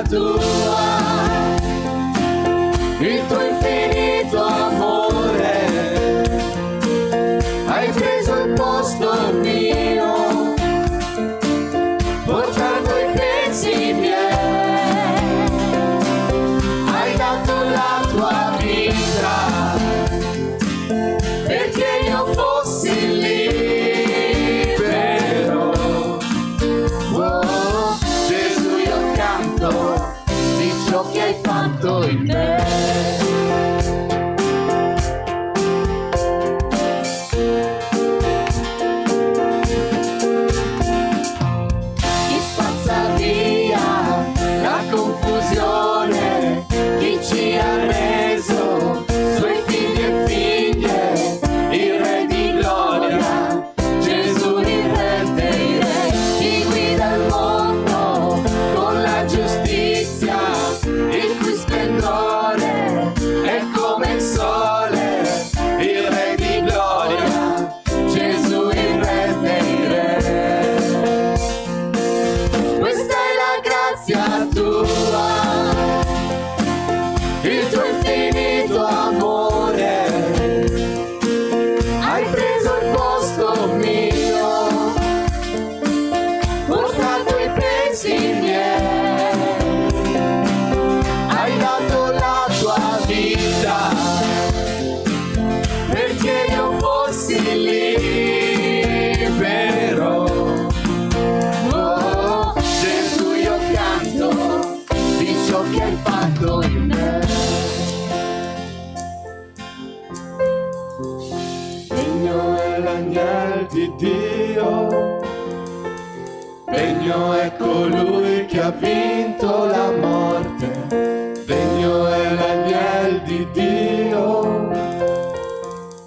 tua, il tuo infinito amore, hai preso il posto mio, portando i pesi miei, hai dato la tua vita perché io fossi libero. Oh, Gesù, io canto di ciò che hai fatto in me. Chi spazza via la confusione, chi ci ha reso suoi figli e figlie, il Re di gloria, Gesù il Re dei Re, chi guida il mondo con la giustizia, il cui splendore è come il sole, il Re di gloria, Gesù il Re dei Re. Questa è la grazia tua, il tuo infinito amore, hai preso il posto mio, portato i pesi miei, hai dato la tua vita perché io fossi libero. Oh, Gesù, io canto di ciò che hai fatto in me. Degno è l'agnel di Dio, degno è colui che ha vinto la morte, degno è l'agnel di Dio,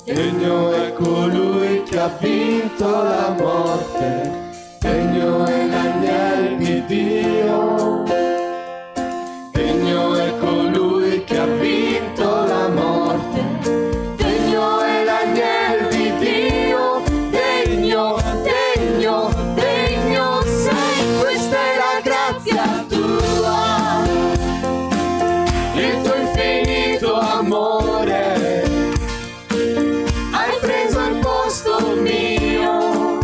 degno è colui che ha vinto la morte, degno è l'agnel di Dio, degno è colui che ha vinto la morte, degno è l'agnel di Dio, degno, degno, degno sei. Questa è la grazia tua, il tuo infinito amore, hai preso il posto mio,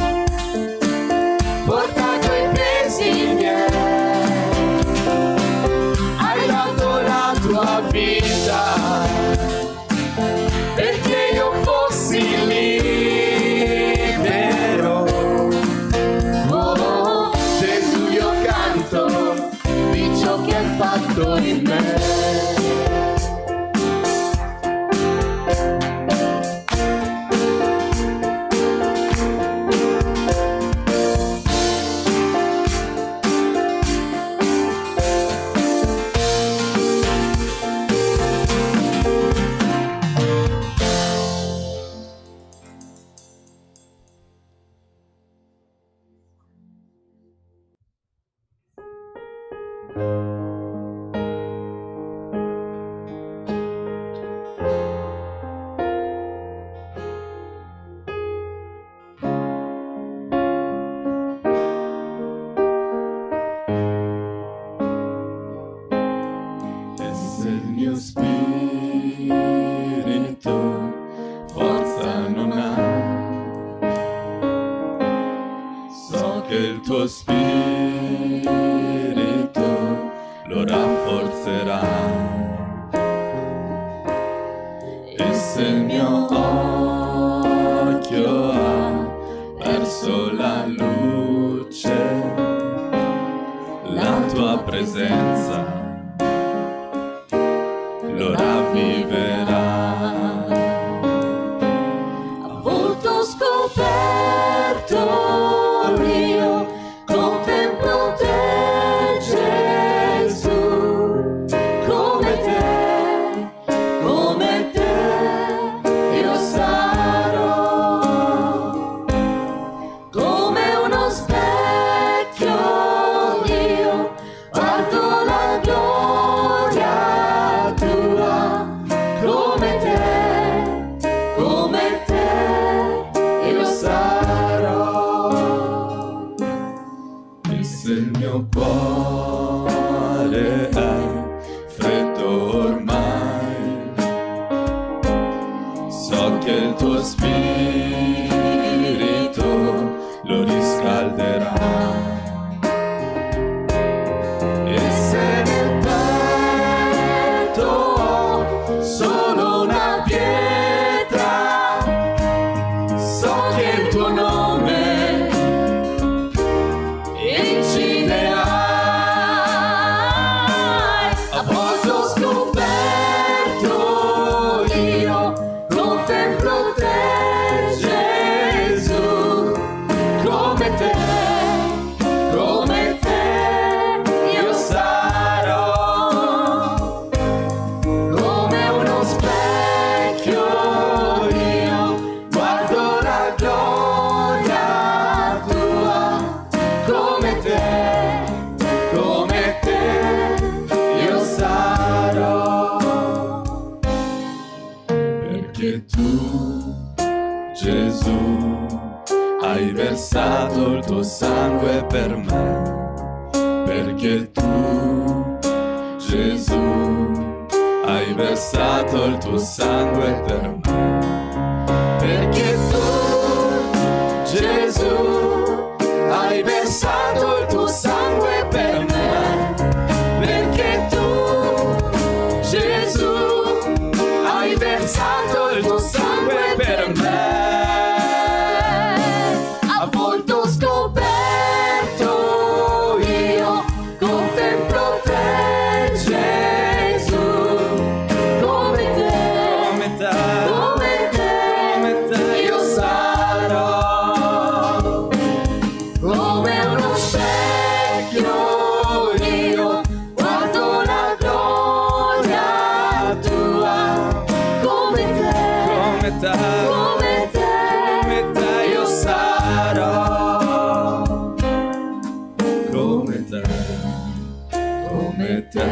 portato i pesi miei, hai dato la tua vita perché io fossi libero. Oh, Gesù, io canto di ciò che hai fatto in me. E se il mio spirito forza non ha, so che il tuo spirito lo rafforzerà. E se il mio occhio ha perso la luce, la tua presenza lo ravviverà. A volto scoperto io contemplo te, Gesù, come te io sarò, come uno specchio io guardo la gloria tua, sangue per me, perché tu, Gesù, hai versato il tuo sangue per me, perché tu, Gesù, hai versato il tuo sangue per me, perché tu, Gesù, hai versato il tuo sangue per me. A volto scoperto io contemplo te, Gesù, come te, come te io sarò, come uno specchio io guardo la gloria tua, come te io sarò, come te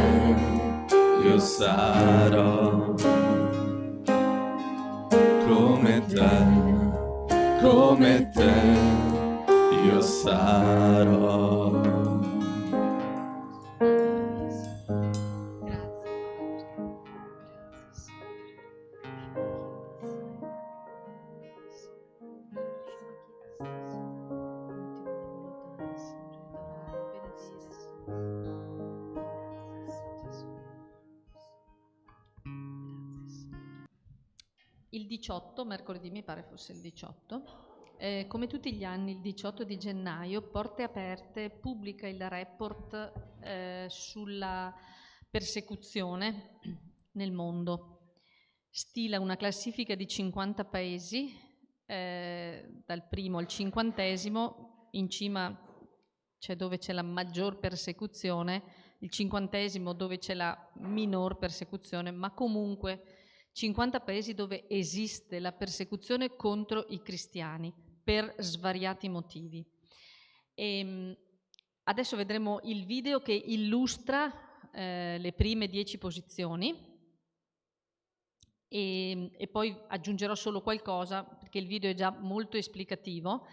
io sarò, come te io sarò. Il 18, mercoledì mi pare fosse il 18, come tutti gli anni il 18 di gennaio Porte Aperte pubblica il report sulla persecuzione nel mondo. Stila una classifica di 50 paesi, dal primo al 50°, in cima c'è dove c'è la maggior persecuzione, il 50° dove c'è la minor persecuzione, ma comunque 50 paesi dove esiste la persecuzione contro i cristiani per svariati motivi. Adesso vedremo il video che illustra le prime 10 posizioni e poi aggiungerò solo qualcosa perché il video è già molto esplicativo.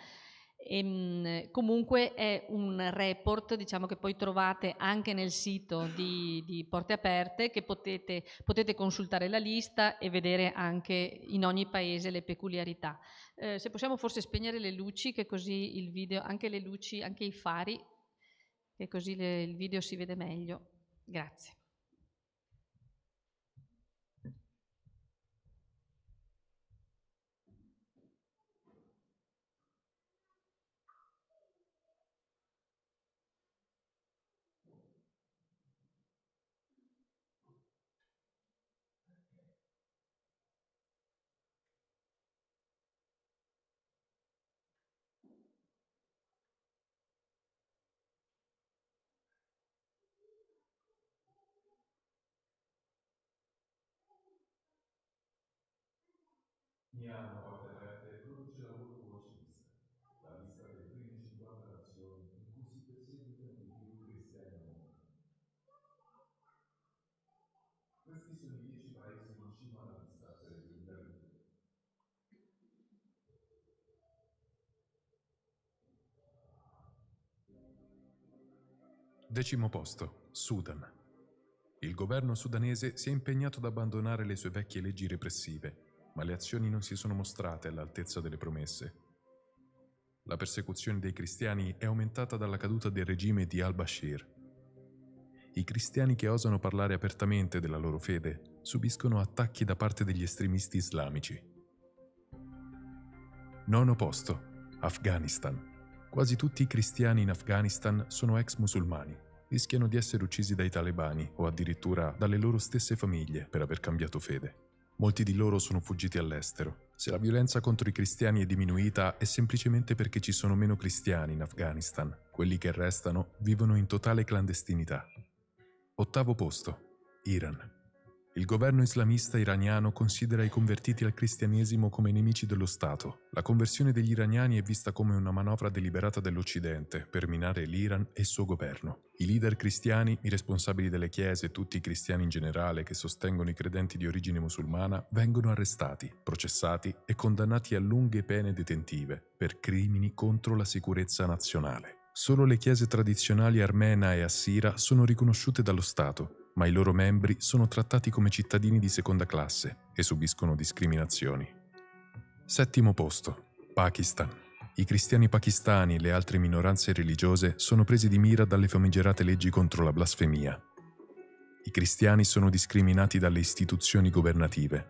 Comunque è un report, diciamo, che poi trovate anche nel sito di Porte Aperte, che potete consultare la lista e vedere anche in ogni paese le peculiarità. Se possiamo forse spegnere le luci, che così il video, anche le luci, anche i fari, che così il video si vede meglio. Grazie. Milano Porte Aperte produce la World Watch List, la lista delle prime 50 nazioni in cui si perseguitano di più i cristiani al mondo. Questi sono i 10 paesi in cima alla lista per il 2022. Decimo posto, Sudan. Il governo sudanese si è impegnato ad abbandonare le sue vecchie leggi repressive, ma le azioni non si sono mostrate all'altezza delle promesse. La persecuzione dei cristiani è aumentata dalla caduta del regime di al-Bashir. I cristiani che osano parlare apertamente della loro fede subiscono attacchi da parte degli estremisti islamici. Nono posto, Afghanistan. Quasi tutti i cristiani in Afghanistan sono ex musulmani, rischiano di essere uccisi dai talebani o addirittura dalle loro stesse famiglie per aver cambiato fede. Molti di loro sono fuggiti all'estero. Se la violenza contro i cristiani è diminuita è semplicemente perché ci sono meno cristiani in Afghanistan. Quelli che restano vivono in totale clandestinità. Ottavo posto, Iran. Il governo islamista iraniano considera i convertiti al cristianesimo come nemici dello Stato. La conversione degli iraniani è vista come una manovra deliberata dell'Occidente per minare l'Iran e il suo governo. I leader cristiani, i responsabili delle chiese e tutti i cristiani in generale che sostengono i credenti di origine musulmana vengono arrestati, processati e condannati a lunghe pene detentive per crimini contro la sicurezza nazionale. Solo le chiese tradizionali armena e assira sono riconosciute dallo Stato, ma i loro membri sono trattati come cittadini di seconda classe e subiscono discriminazioni. 7° posto. Pakistan. I cristiani pakistani e le altre minoranze religiose sono presi di mira dalle famigerate leggi contro la blasfemia. I cristiani sono discriminati dalle istituzioni governative.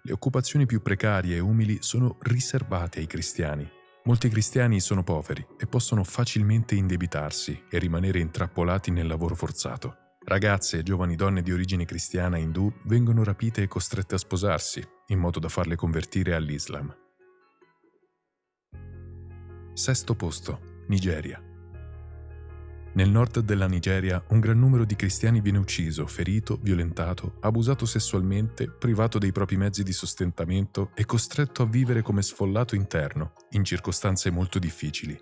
Le occupazioni più precarie e umili sono riservate ai cristiani. Molti cristiani sono poveri e possono facilmente indebitarsi e rimanere intrappolati nel lavoro forzato. Ragazze e giovani donne di origine cristiana indù vengono rapite e costrette a sposarsi, in modo da farle convertire all'Islam. 6° posto. Nigeria. Nel nord della Nigeria un gran numero di cristiani viene ucciso, ferito, violentato, abusato sessualmente, privato dei propri mezzi di sostentamento e costretto a vivere come sfollato interno, in circostanze molto difficili.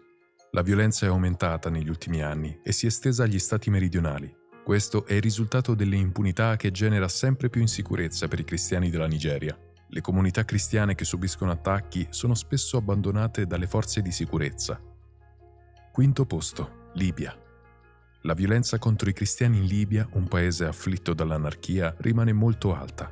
La violenza è aumentata negli ultimi anni e si è estesa agli stati meridionali. Questo è il risultato delle impunità che genera sempre più insicurezza per i cristiani della Nigeria. Le comunità cristiane che subiscono attacchi sono spesso abbandonate dalle forze di sicurezza. 5° posto. Libia. La violenza contro i cristiani in Libia, un paese afflitto dall'anarchia, rimane molto alta.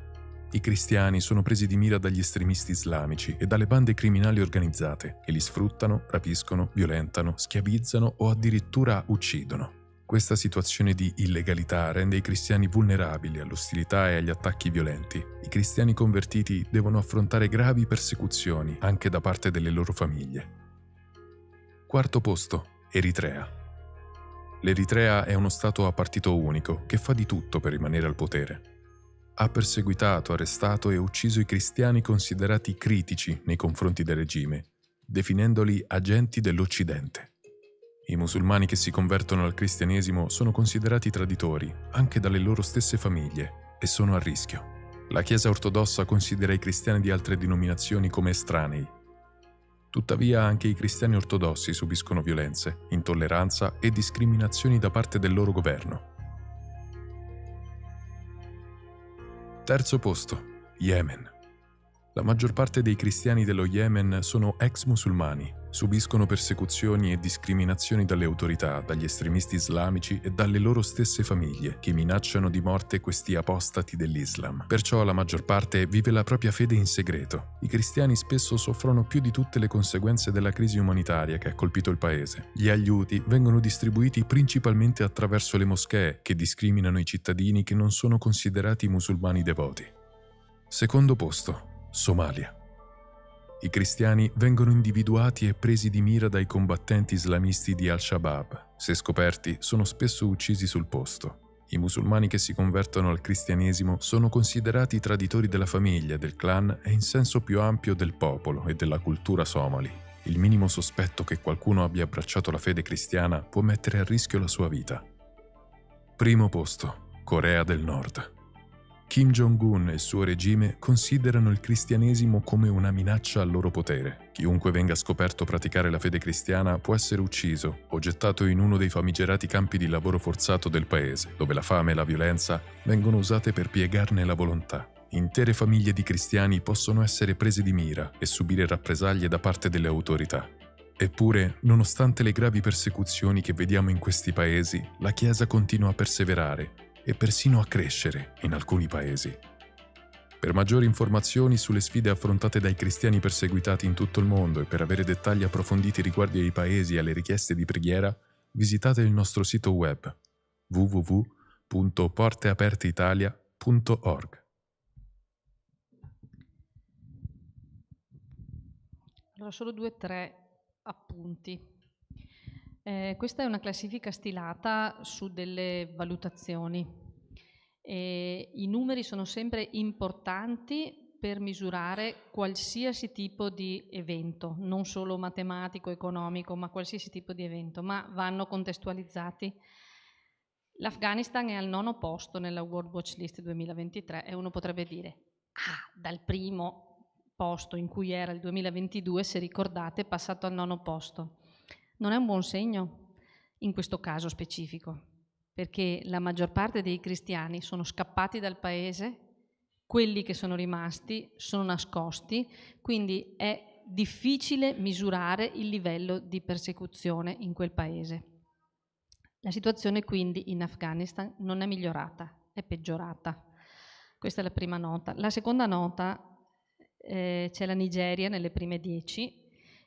I cristiani sono presi di mira dagli estremisti islamici e dalle bande criminali organizzate che li sfruttano, rapiscono, violentano, schiavizzano o addirittura uccidono. Questa situazione di illegalità rende i cristiani vulnerabili all'ostilità e agli attacchi violenti. I cristiani convertiti devono affrontare gravi persecuzioni anche da parte delle loro famiglie. 4° posto. Eritrea. L'Eritrea è uno stato a partito unico che fa di tutto per rimanere al potere. Ha perseguitato, arrestato e ucciso i cristiani considerati critici nei confronti del regime, definendoli agenti dell'Occidente. I musulmani che si convertono al cristianesimo sono considerati traditori anche dalle loro stesse famiglie e sono a rischio. La Chiesa ortodossa considera i cristiani di altre denominazioni come estranei. Tuttavia anche i cristiani ortodossi subiscono violenze, intolleranza e discriminazioni da parte del loro governo. 3° posto. Yemen. La maggior parte dei cristiani dello Yemen sono ex musulmani, subiscono persecuzioni e discriminazioni dalle autorità, dagli estremisti islamici e dalle loro stesse famiglie, che minacciano di morte questi apostati dell'Islam. Perciò la maggior parte vive la propria fede in segreto. I cristiani spesso soffrono più di tutte le conseguenze della crisi umanitaria che ha colpito il paese. Gli aiuti vengono distribuiti principalmente attraverso le moschee, che discriminano i cittadini che non sono considerati musulmani devoti. 2° posto. Somalia. I cristiani vengono individuati e presi di mira dai combattenti islamisti di Al-Shabaab. Se scoperti, sono spesso uccisi sul posto. I musulmani che si convertono al cristianesimo sono considerati traditori della famiglia, del clan e in senso più ampio del popolo e della cultura somali. Il minimo sospetto che qualcuno abbia abbracciato la fede cristiana può mettere a rischio la sua vita. 1° posto. Corea del Nord. Kim Jong-un e il suo regime considerano il cristianesimo come una minaccia al loro potere. Chiunque venga scoperto praticare la fede cristiana può essere ucciso o gettato in uno dei famigerati campi di lavoro forzato del paese, dove la fame e la violenza vengono usate per piegarne la volontà. Intere famiglie di cristiani possono essere prese di mira e subire rappresaglie da parte delle autorità. Eppure, nonostante le gravi persecuzioni che vediamo in questi paesi, la Chiesa continua a perseverare e persino a crescere in alcuni paesi. Per maggiori informazioni sulle sfide affrontate dai cristiani perseguitati in tutto il mondo e per avere dettagli approfonditi riguardo ai paesi e alle richieste di preghiera, visitate il nostro sito web www.porteaperteitalia.org. Allora, solo 2 o 3 appunti. Questa è una classifica stilata su delle valutazioni. I numeri sono sempre importanti per misurare qualsiasi tipo di evento, non solo matematico, economico, ma qualsiasi tipo di evento, ma vanno contestualizzati. L'Afghanistan è al 9° posto nella World Watch List 2023 e uno potrebbe dire, dal primo posto in cui era il 2022, se ricordate, è passato al 9° posto. Non è un buon segno in questo caso specifico, perché la maggior parte dei cristiani sono scappati dal paese, quelli che sono rimasti sono nascosti, quindi è difficile misurare il livello di persecuzione in quel paese. La situazione quindi in Afghanistan non è migliorata, è peggiorata. Questa è la prima nota. La seconda nota, c'è la Nigeria nelle prime 10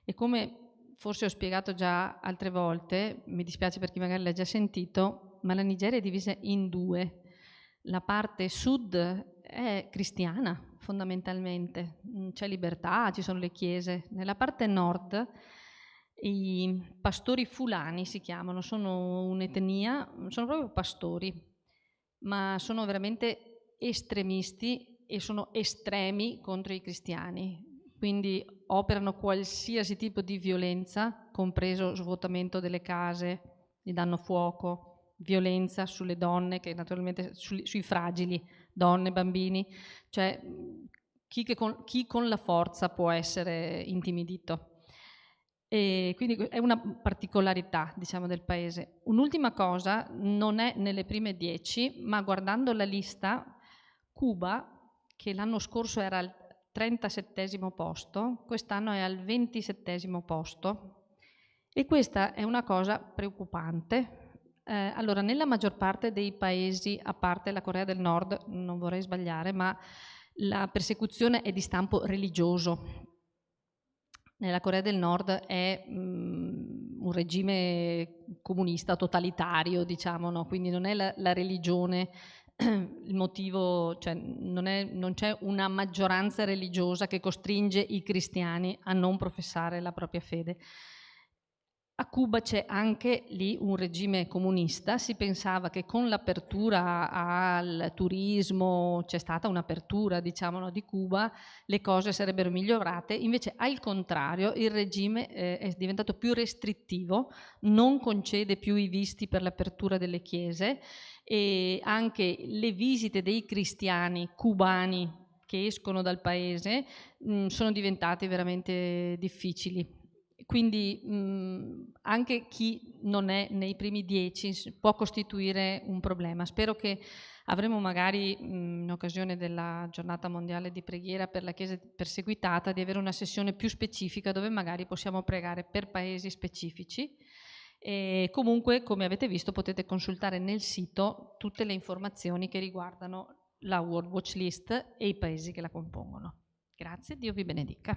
e come forse ho spiegato già altre volte, mi dispiace per chi magari l'ha già sentito, ma la Nigeria è divisa in due. La parte sud è cristiana fondamentalmente, c'è libertà, ci sono le chiese. Nella parte nord i pastori fulani si chiamano, sono un'etnia, sono proprio pastori, ma sono veramente estremisti e sono estremi contro i cristiani, quindi operano qualsiasi tipo di violenza, compreso svuotamento delle case, gli danno fuoco, violenza sulle donne, che naturalmente sui fragili, donne, bambini, cioè chi con la forza può essere intimidito. E quindi è una particolarità, diciamo, del paese. Un'ultima cosa, non è nelle prime 10, ma guardando la lista, Cuba, che l'anno scorso era al 37° posto, quest'anno è al 27° posto e questa è una cosa preoccupante. Allora, nella maggior parte dei paesi, a parte la Corea del Nord, non vorrei sbagliare, ma la persecuzione è di stampo religioso. Nella Corea del Nord è un regime comunista totalitario, diciamo, no? Quindi non è la religione il motivo, cioè non c'è una maggioranza religiosa che costringe i cristiani a non professare la propria fede. A Cuba c'è anche lì un regime comunista, si pensava che con l'apertura al turismo, c'è stata un'apertura, diciamo, no, di Cuba, le cose sarebbero migliorate, invece al contrario il regime è diventato più restrittivo, non concede più i visti per l'apertura delle chiese e anche le visite dei cristiani cubani che escono dal paese sono diventate veramente difficili. Quindi anche chi non è nei primi 10 può costituire un problema. Spero che avremo magari in occasione della giornata mondiale di preghiera per la Chiesa perseguitata di avere una sessione più specifica dove magari possiamo pregare per paesi specifici. E comunque, come avete visto, potete consultare nel sito tutte le informazioni che riguardano la World Watch List e i paesi che la compongono. Grazie, Dio vi benedica.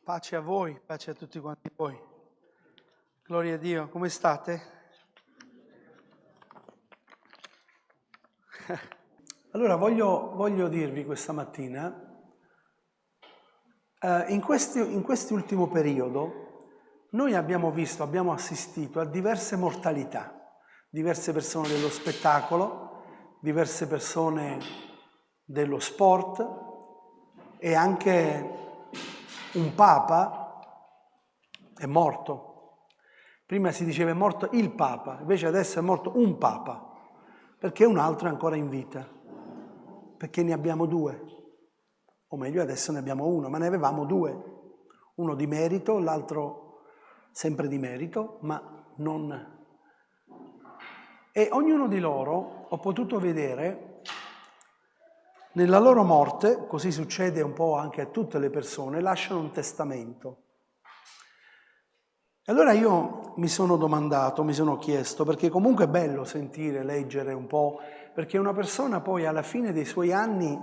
Pace a voi, pace a tutti quanti voi. Gloria a Dio, come state? Allora voglio dirvi questa mattina, in quest'ultimo periodo noi abbiamo assistito a diverse mortalità, diverse persone dello spettacolo, diverse persone dello sport e anche un papa è morto. Prima si diceva è morto il papa, invece adesso è morto un papa, perché un altro è ancora in vita, perché ne abbiamo due, o meglio adesso ne abbiamo uno, ma ne avevamo due, uno di merito, l'altro sempre di merito, ma non. E ognuno di loro ho potuto vedere nella loro morte, così succede un po' anche a tutte le persone, lasciano un testamento. E allora io mi sono domandato, mi sono chiesto, perché comunque è bello sentire, leggere un po', perché una persona poi alla fine dei suoi anni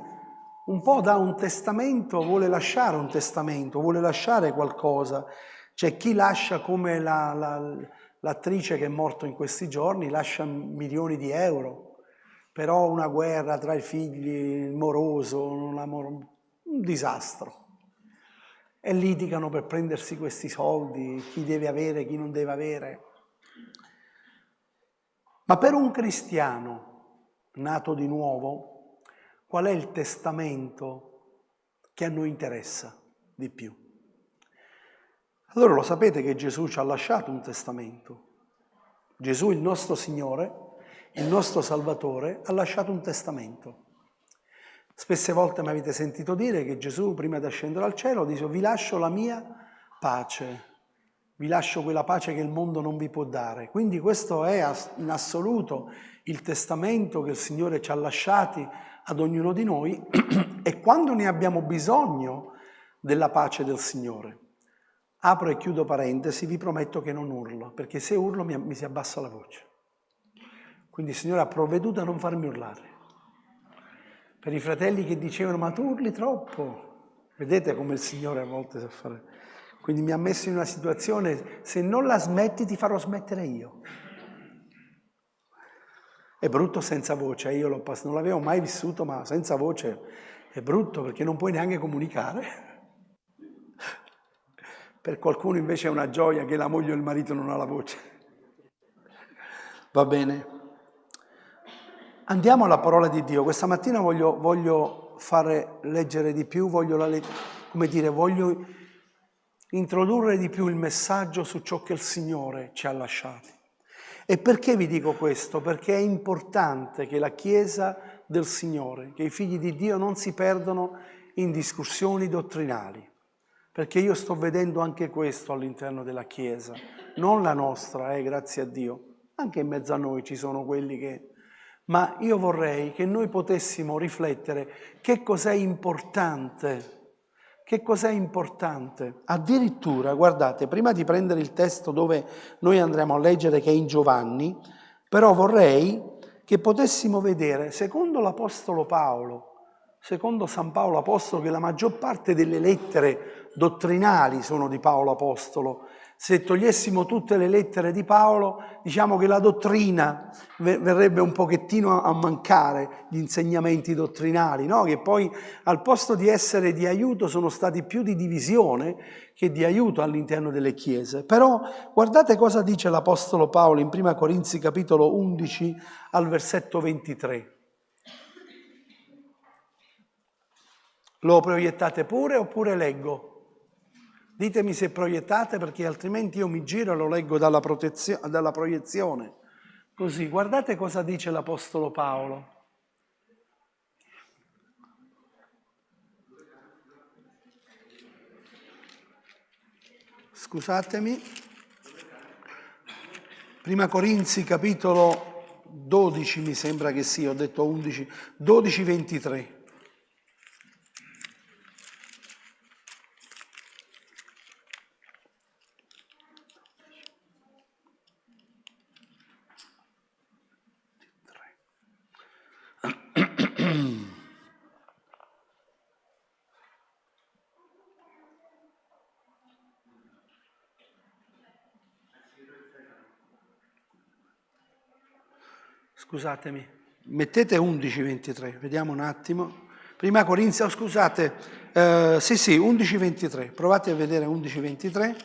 un po' dà un testamento, vuole lasciare un testamento, vuole lasciare qualcosa. C'è chi lascia come l'attrice che è morta in questi giorni, lascia milioni di euro. Però una guerra tra i figli, il moroso, un disastro. E litigano per prendersi questi soldi, chi deve avere, chi non deve avere. Ma per un cristiano nato di nuovo, qual è il testamento che a noi interessa di più? Allora lo sapete che Gesù ci ha lasciato un testamento. Gesù, il nostro Signore, il nostro Salvatore, ha lasciato un testamento. Spesse volte mi avete sentito dire che Gesù, prima di ascendere al cielo, dice: vi lascio la mia pace, vi lascio quella pace che il mondo non vi può dare. Quindi questo è in assoluto il testamento che il Signore ci ha lasciati ad ognuno di noi e quando ne abbiamo bisogno della pace del Signore. Apro e chiudo parentesi, vi prometto che non urlo, perché se urlo mi si abbassa la voce. Quindi il Signore ha provveduto a non farmi urlare. Per i fratelli che dicevano: ma tu urli troppo. Vedete come il Signore a volte sa fare. Quindi mi ha messo in una situazione: se non la smetti ti farò smettere io. È brutto senza voce, io non l'avevo mai vissuto, ma senza voce è brutto perché non puoi neanche comunicare. Per qualcuno invece è una gioia che la moglie o il marito non ha la voce. Va bene. Andiamo alla parola di Dio. Questa mattina voglio fare leggere di più, voglio introdurre di più il messaggio su ciò che il Signore ci ha lasciati. E perché vi dico questo? Perché è importante che la Chiesa del Signore, che i figli di Dio non si perdano in discussioni dottrinali. Perché io sto vedendo anche questo all'interno della Chiesa, non la nostra, grazie a Dio. Anche in mezzo a noi ci sono quelli che... Ma io vorrei che noi potessimo riflettere che cos'è importante. Che cos'è importante? Addirittura, guardate, prima di prendere il testo dove noi andremo a leggere, che è in Giovanni, però vorrei che potessimo vedere, secondo l'Apostolo Paolo, secondo San Paolo Apostolo, che la maggior parte delle lettere dottrinali sono di Paolo Apostolo. Se togliessimo tutte le lettere di Paolo, diciamo che la dottrina verrebbe un pochettino a mancare, gli insegnamenti dottrinali, no? Che poi al posto di essere di aiuto sono stati più di divisione che di aiuto all'interno delle chiese. Però guardate cosa dice l'Apostolo Paolo in 1 Corinzi capitolo 11 al versetto 23. Lo proiettate pure oppure leggo? Ditemi se proiettate, perché altrimenti io mi giro e lo leggo dalla proiezione. Così, guardate cosa dice l'Apostolo Paolo. Scusatemi. 1 Corinzi capitolo 12 mi sembra che sia, ho detto 11, 12, 23. Scusatemi, mettete 11:23, vediamo un attimo. 1 Corinzi, scusate, sì, 11:23, provate a vedere 11:23.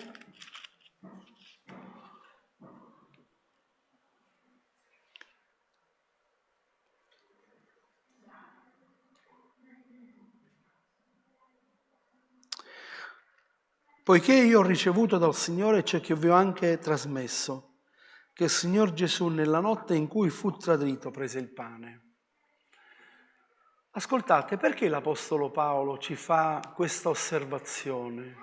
Poiché io ho ricevuto dal Signore ciò che vi ho anche trasmesso, che il Signor Gesù nella notte in cui fu tradito prese il pane. Ascoltate, perché l'Apostolo Paolo ci fa questa osservazione?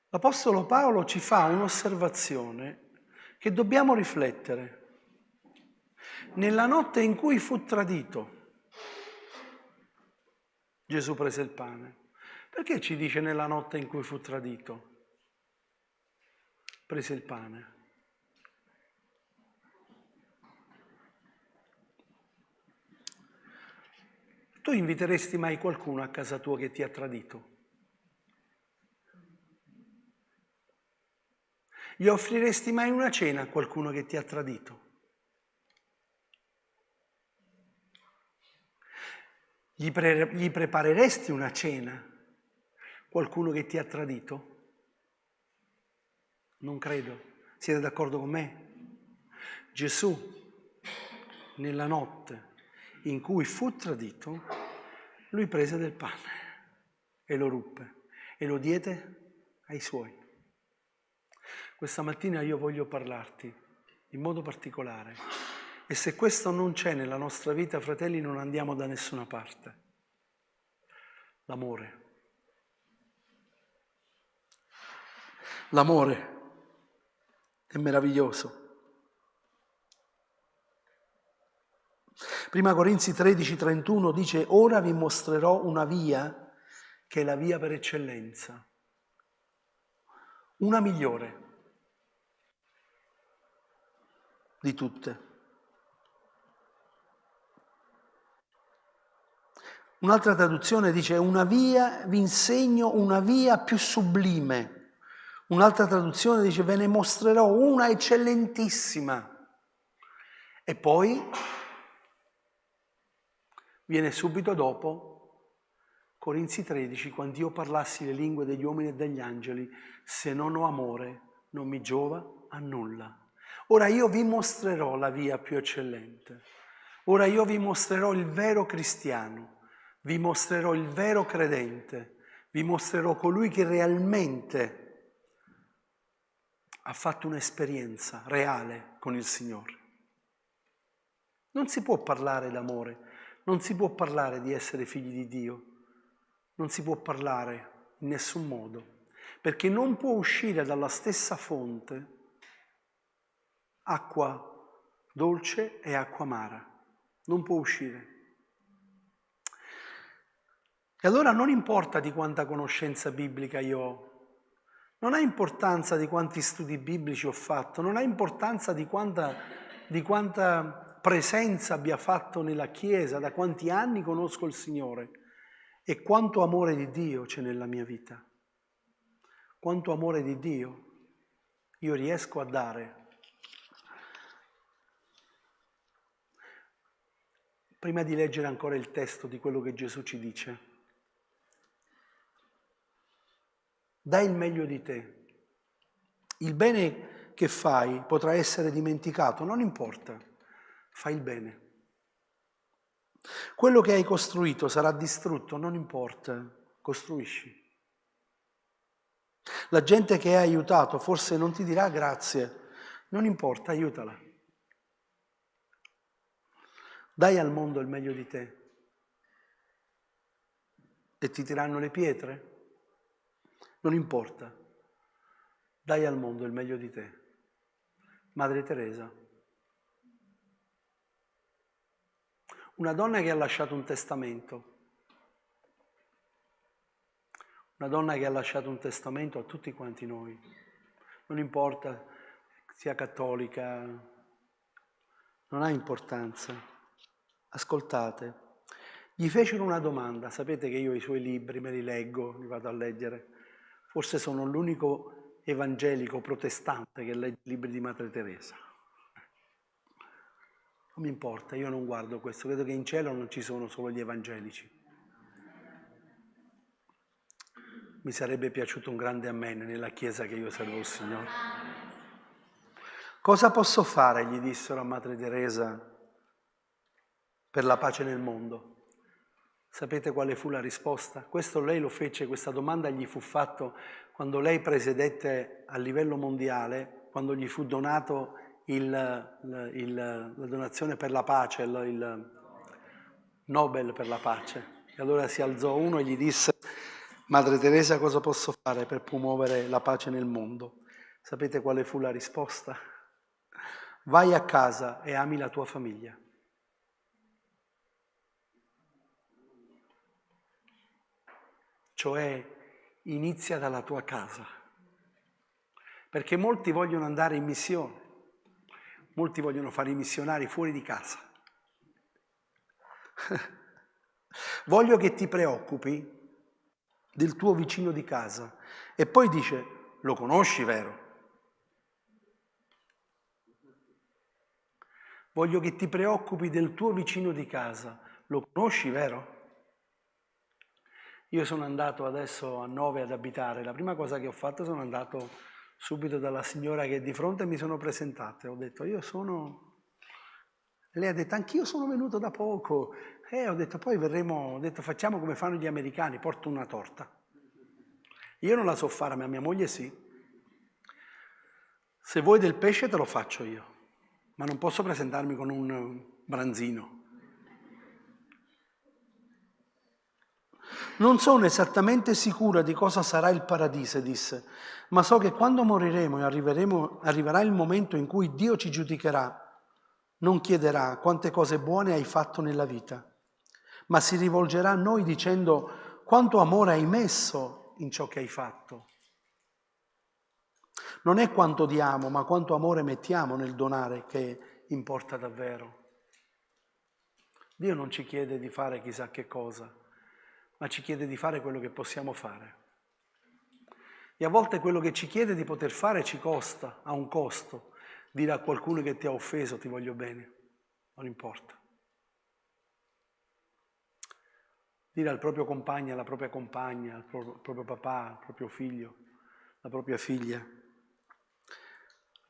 L'Apostolo Paolo ci fa un'osservazione che dobbiamo riflettere. Nella notte in cui fu tradito, Gesù prese il pane. Perché ci dice nella notte in cui fu tradito? Prese il pane. Tu inviteresti mai qualcuno a casa tua che ti ha tradito? Gli offriresti mai una cena a qualcuno che ti ha tradito? Gli prepareresti una cena a qualcuno che ti ha tradito? Non credo. Siete d'accordo con me? Gesù, nella notte in cui fu tradito, lui prese del pane e lo ruppe e lo diede ai suoi. Questa mattina io voglio parlarti in modo particolare. E se questo non c'è nella nostra vita, fratelli, non andiamo da nessuna parte. L'amore. L'amore è meraviglioso. Prima Corinzi 13:31 dice: ora vi mostrerò una via che è la via per eccellenza, una migliore di tutte. Un'altra traduzione dice: una via, vi insegno una via più sublime. Un'altra traduzione dice: ve ne mostrerò una eccellentissima. E poi viene subito dopo Corinzi 13: quando io parlassi le lingue degli uomini e degli angeli, se non ho amore non mi giova a nulla. Ora io vi mostrerò la via più eccellente. Ora io vi mostrerò il vero cristiano, vi mostrerò il vero credente, vi mostrerò colui che realmente ha fatto un'esperienza reale con il Signore. Non si può parlare d'amore, non si può parlare di essere figli di Dio, non si può parlare in nessun modo, perché non può uscire dalla stessa fonte acqua dolce e acqua amara. Non può uscire. E allora non importa di quanta conoscenza biblica io ho, non ha importanza di quanti studi biblici ho fatto, non ha importanza di quanta presenza abbia fatto nella Chiesa, da quanti anni conosco il Signore e quanto amore di Dio c'è nella mia vita. Quanto amore di Dio io riesco a dare. Prima di leggere ancora il testo di quello che Gesù ci dice, dai il meglio di te. Il bene che fai potrà essere dimenticato, non importa, fai il bene. Quello che hai costruito sarà distrutto, non importa, costruisci. La gente che hai aiutato forse non ti dirà grazie, non importa, aiutala. Dai al mondo il meglio di te e ti tireranno le pietre? Non importa, dai al mondo il meglio di te. Madre Teresa, una donna che ha lasciato un testamento, una donna che ha lasciato un testamento a tutti quanti noi, non importa sia cattolica, non ha importanza. Ascoltate, gli fecero una domanda, sapete che io i suoi libri me li leggo, li vado a leggere, forse sono l'unico evangelico protestante che legge i libri di Madre Teresa. Non mi importa, io non guardo questo, credo che in cielo non ci sono solo gli evangelici. Mi sarebbe piaciuto un grande amen nella chiesa che io servo il Signore. Cosa posso fare, gli dissero a Madre Teresa, per la pace nel mondo? Sapete quale fu la risposta? Questo lei lo fece, questa domanda gli fu fatta quando lei presiedette a livello mondiale, quando gli fu donato la donazione per la pace, il Nobel per la pace. E allora si alzò uno e gli disse: Madre Teresa, cosa posso fare per promuovere la pace nel mondo? Sapete quale fu la risposta? Vai a casa e ami la tua famiglia. Cioè, inizia dalla tua casa. Perché molti vogliono andare in missione, molti vogliono fare i missionari fuori di casa. Voglio che ti preoccupi del tuo vicino di casa. E poi dice: lo conosci, vero? Voglio che ti preoccupi del tuo vicino di casa. Lo conosci, vero? Io sono andato adesso a Nove ad abitare. La prima cosa che ho fatto, sono andato subito dalla signora che è di fronte e mi sono presentato. Ho detto: io sono... Lei ha detto: anch'io sono venuto da poco. E ho detto: poi verremo, ho detto: facciamo come fanno gli americani, porto una torta. Io non la so fare, ma mia moglie sì. Se vuoi del pesce te lo faccio io, ma non posso presentarmi con un branzino. Non sono esattamente sicura di cosa sarà il paradiso, disse, ma so che quando moriremo e arriverà il momento in cui Dio ci giudicherà, non chiederà quante cose buone hai fatto nella vita, ma si rivolgerà a noi dicendo quanto amore hai messo in ciò che hai fatto. Non è quanto diamo, ma quanto amore mettiamo nel donare che importa davvero. Dio non ci chiede di fare chissà che cosa, ma ci chiede di fare quello che possiamo fare. E a volte quello che ci chiede di poter fare ci costa, ha un costo. Dire a qualcuno che ti ha offeso ti voglio bene, non importa. Dire al proprio compagno, alla propria compagna, al proprio papà, al proprio figlio, alla propria figlia.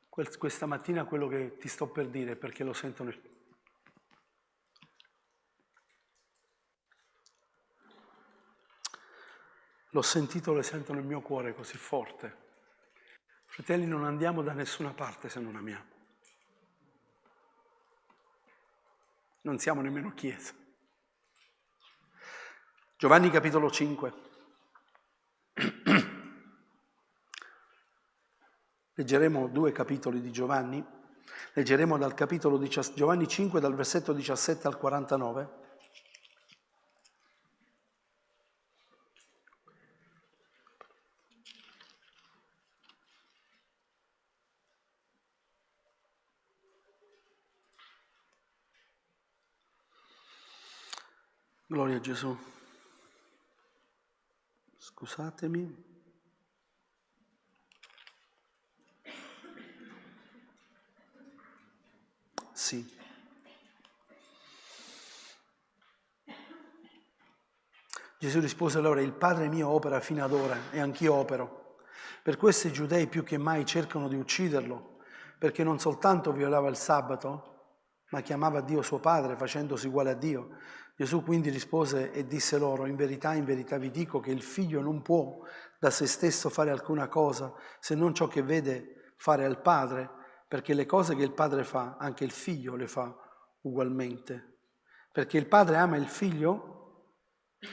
Questa mattina quello che ti sto per dire, perché lo sento nel... L'ho sentito, lo sento nel mio cuore così forte. Fratelli, non andiamo da nessuna parte se non amiamo. Non siamo nemmeno chiesa. Giovanni capitolo 5. Leggeremo 2 capitoli di Giovanni. Leggeremo dal capitolo Giovanni 5, dal versetto 17 al 49. Gloria a Gesù. Scusatemi. Sì. Gesù rispose loro, il Padre mio opera fino ad ora e anch'io opero. Per questo i giudei più che mai cercano di ucciderlo, perché non soltanto violava il sabato, ma chiamava Dio suo Padre facendosi uguale a Dio. Gesù quindi rispose e disse loro, in verità vi dico che il figlio non può da se stesso fare alcuna cosa se non ciò che vede fare al Padre, perché le cose che il Padre fa, anche il figlio le fa ugualmente. Perché il Padre ama il figlio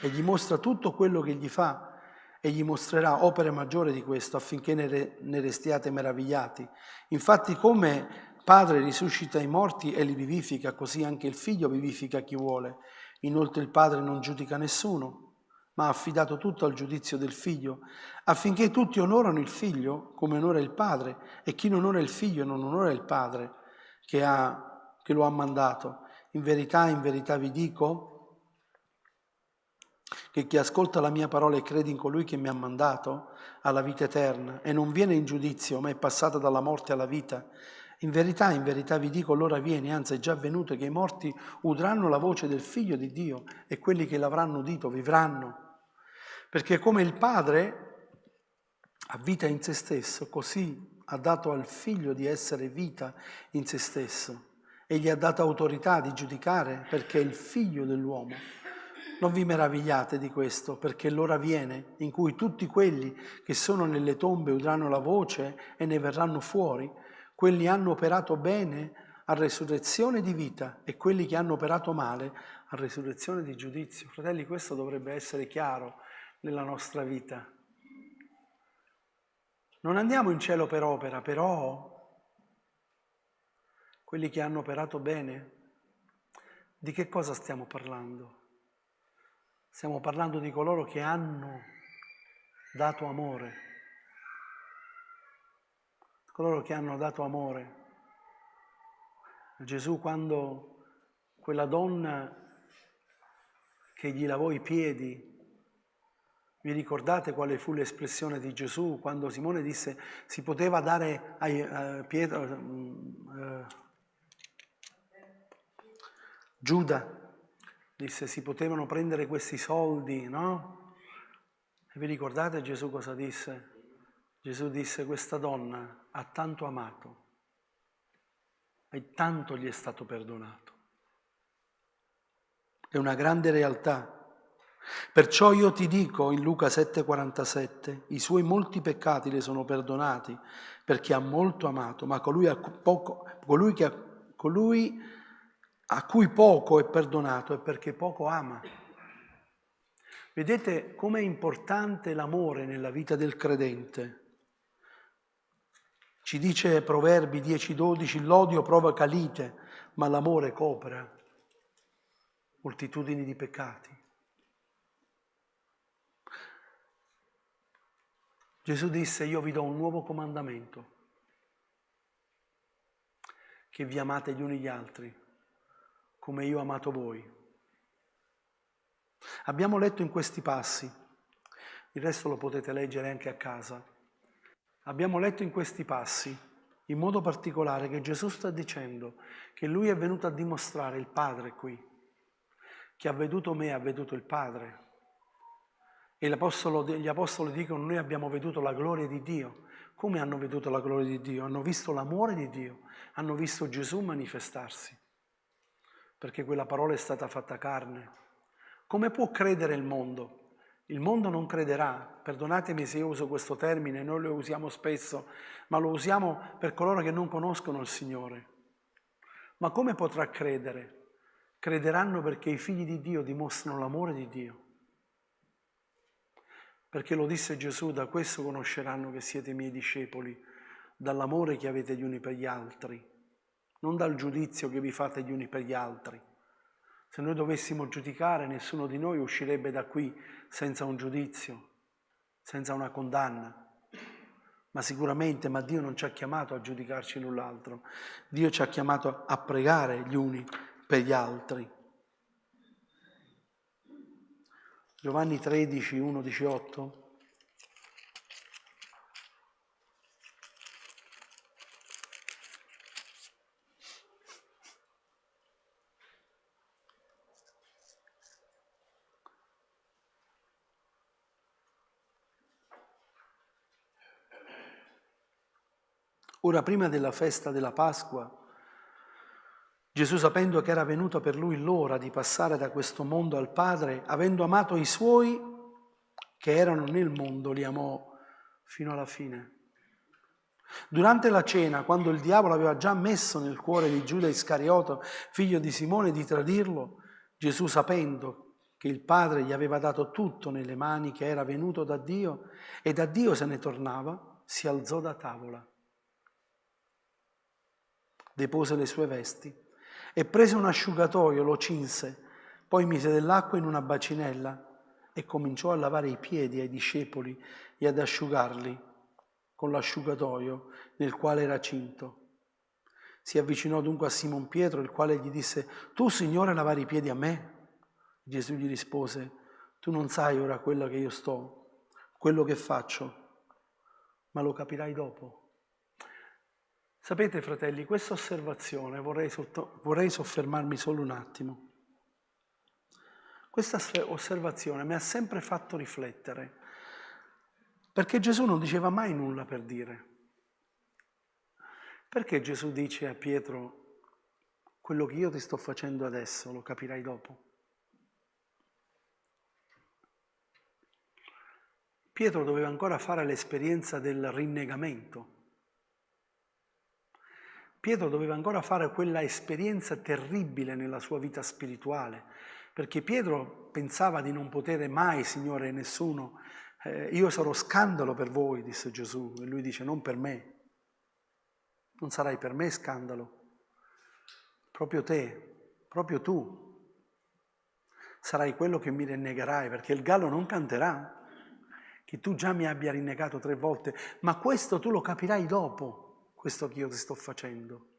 e gli mostra tutto quello che gli fa e gli mostrerà opere maggiori di questo affinché ne restiate meravigliati. Infatti come Padre risuscita i morti e li vivifica, così anche il Figlio vivifica chi vuole. Inoltre il Padre non giudica nessuno, ma ha affidato tutto al giudizio del Figlio, affinché tutti onorano il Figlio come onora il Padre, e chi non onora il Figlio non onora il Padre che lo ha mandato. In verità vi dico che chi ascolta la mia parola e crede in colui che mi ha mandato ha la vita eterna e non viene in giudizio, ma è passata dalla morte alla vita. In verità vi dico, l'ora viene, anzi è già venuto, che i morti udranno la voce del Figlio di Dio e quelli che l'avranno udito vivranno. Perché come il Padre ha vita in se stesso, così ha dato al Figlio di essere vita in se stesso e gli ha dato autorità di giudicare perché è il Figlio dell'uomo. Non vi meravigliate di questo, perché l'ora viene in cui tutti quelli che sono nelle tombe udranno la voce e ne verranno fuori. Quelli hanno operato bene a resurrezione di vita e quelli che hanno operato male a resurrezione di giudizio. Fratelli, questo dovrebbe essere chiaro nella nostra vita. Non andiamo in cielo per opera, però quelli che hanno operato bene, di che cosa stiamo parlando? Stiamo parlando di coloro che hanno dato amore. Coloro che hanno dato amore. Gesù, quando quella donna che gli lavò i piedi, vi ricordate quale fu l'espressione di Gesù quando Simone disse si poteva dare a Pietro, Giuda disse si potevano prendere questi soldi, no? E vi ricordate Gesù cosa disse? Gesù disse questa donna ha tanto amato e tanto gli è stato perdonato. È una grande realtà. Perciò io ti dico in Luca 7,47, i suoi molti peccati le sono perdonati perché ha molto amato, ma colui a cui poco è perdonato è perché poco ama. Vedete com'è importante l'amore nella vita del credente. Ci dice Proverbi 10,12, l'odio provoca lite, ma l'amore copre moltitudini di peccati. Gesù disse, io vi do un nuovo comandamento, che vi amate gli uni gli altri, come io ho amato voi. Abbiamo letto in questi passi, il resto lo potete leggere anche a casa. Abbiamo letto in questi passi, in modo particolare, che Gesù sta dicendo che Lui è venuto a dimostrare il Padre qui. Chi ha veduto me ha veduto il Padre. E gli apostoli dicono, noi abbiamo veduto la gloria di Dio. Come hanno veduto la gloria di Dio? Hanno visto l'amore di Dio, hanno visto Gesù manifestarsi, perché quella parola è stata fatta carne. Come può credere il mondo? Il mondo non crederà, perdonatemi se io uso questo termine, noi lo usiamo spesso, ma lo usiamo per coloro che non conoscono il Signore. Ma come potrà credere? Crederanno perché i figli di Dio dimostrano l'amore di Dio. Perché lo disse Gesù, da questo conosceranno che siete miei discepoli, dall'amore che avete gli uni per gli altri, non dal giudizio che vi fate gli uni per gli altri. Se noi dovessimo giudicare, nessuno di noi uscirebbe da qui senza un giudizio, senza una condanna. Ma Dio non ci ha chiamato a giudicarci l'un l'altro. Dio ci ha chiamato a pregare gli uni per gli altri. Giovanni 13, 1, 18. Ora, prima della festa della Pasqua, Gesù, sapendo che era venuta per lui l'ora di passare da questo mondo al Padre, avendo amato i suoi che erano nel mondo, li amò fino alla fine. Durante la cena, quando il diavolo aveva già messo nel cuore di Giuda Iscarioto, figlio di Simone, di tradirlo, Gesù, sapendo che il Padre gli aveva dato tutto nelle mani, che era venuto da Dio e da Dio se ne tornava, si alzò da tavola, depose le sue vesti e prese un asciugatoio, lo cinse, poi mise dell'acqua in una bacinella e cominciò a lavare i piedi ai discepoli e ad asciugarli con l'asciugatoio nel quale era cinto. Si avvicinò dunque a Simon Pietro, il quale gli disse, tu, Signore, lavare i piedi a me? Gesù gli rispose, tu non sai ora quello che faccio, ma lo capirai dopo. Sapete, fratelli, questa osservazione, vorrei soffermarmi solo un attimo. Questa osservazione mi ha sempre fatto riflettere, perché Gesù non diceva mai nulla per dire. Perché Gesù dice a Pietro, quello che io ti sto facendo adesso lo capirai dopo? Pietro doveva ancora fare l'esperienza del rinnegamento. Pietro doveva ancora fare quella esperienza terribile nella sua vita spirituale, perché Pietro pensava di non potere mai, Signore, nessuno. Io sarò scandalo per voi, disse Gesù, e lui dice, non per me. Non sarai per me scandalo. Proprio te, proprio tu, sarai quello che mi rinnegherai, perché il gallo non canterà, che tu già mi abbia rinnegato 3 volte, ma questo tu lo capirai dopo. Questo che io ti sto facendo.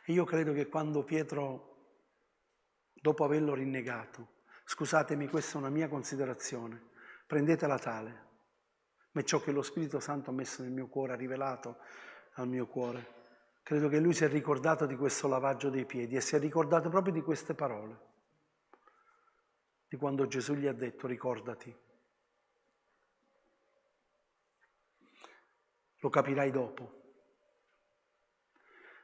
E io credo che quando Pietro, dopo averlo rinnegato, scusatemi, questa è una mia considerazione, prendetela tale, ma è ciò che lo Spirito Santo ha messo nel mio cuore, ha rivelato al mio cuore. Credo che lui si è ricordato di questo lavaggio dei piedi e si è ricordato proprio di queste parole, di quando Gesù gli ha detto, ricordati. Lo capirai dopo.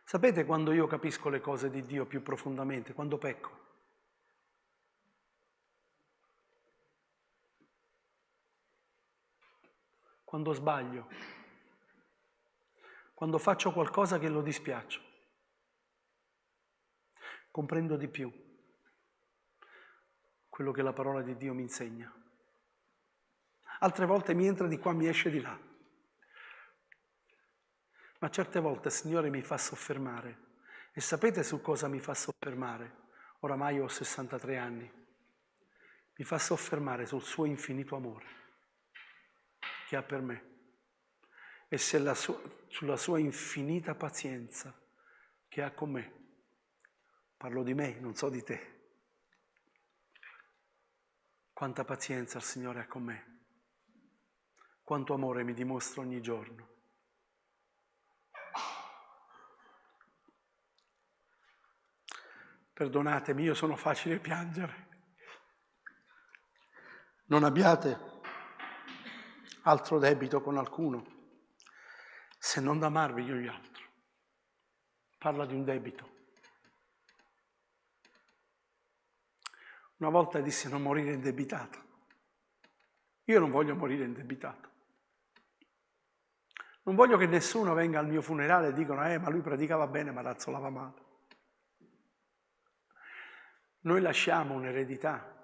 Sapete quando io capisco le cose di Dio più profondamente? Quando pecco. quando sbaglio, quando faccio qualcosa che lo dispiaccio. Comprendo di più quello che la parola di Dio mi insegna. Altre volte mi entra di qua, mi esce di là. Ma certe volte il Signore mi fa soffermare. E sapete su cosa mi fa soffermare? Oramai ho 63 anni. Mi fa soffermare sul suo infinito amore che ha per me e sulla sua infinita pazienza che ha con me. Parlo di me, non so di te. Quanta pazienza il Signore ha con me. Quanto amore mi dimostra ogni giorno. Perdonatemi, io sono facile piangere. Non abbiate altro debito con alcuno, se non d'amarvi gli altri. Parla di un debito. Una volta disse non morire indebitato. Io non voglio morire indebitato. Non voglio che nessuno venga al mio funerale e dicono ma lui predicava bene ma razzolava male. Noi lasciamo un'eredità.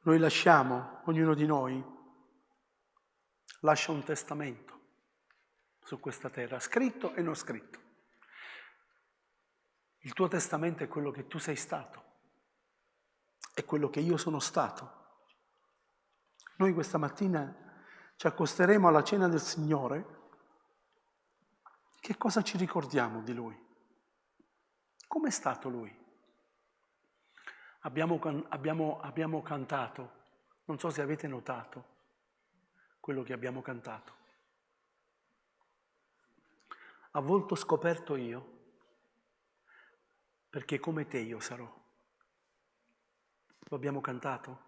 Noi lasciamo, ognuno di noi lascia un testamento su questa terra, scritto e non scritto. Il tuo testamento è quello che tu sei stato, è quello che io sono stato. Noi questa mattina ci accosteremo alla cena del Signore. Che cosa ci ricordiamo di Lui? Com'è stato Lui? Abbiamo cantato, non so se avete notato quello che abbiamo cantato. A volto scoperto io, perché come te io sarò. Lo abbiamo cantato?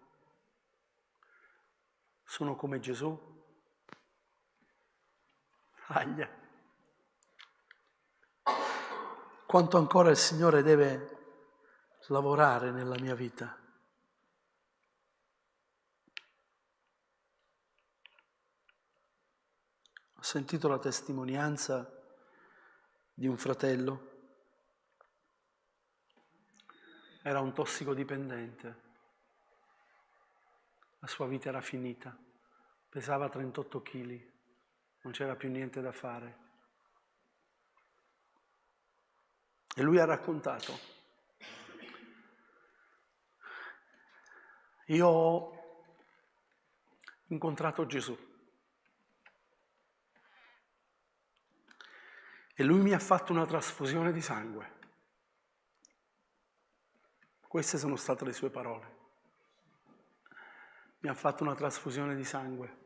Sono come Gesù? Aglia. Quanto ancora il Signore deve lavorare nella mia vita. Ho sentito la testimonianza di un fratello. Era un tossicodipendente. La sua vita era finita. Pesava 38 kg. Non c'era più niente da fare. E lui ha raccontato: io ho incontrato Gesù e lui mi ha fatto una trasfusione di sangue. Queste sono state le sue parole. Mi ha fatto una trasfusione di sangue.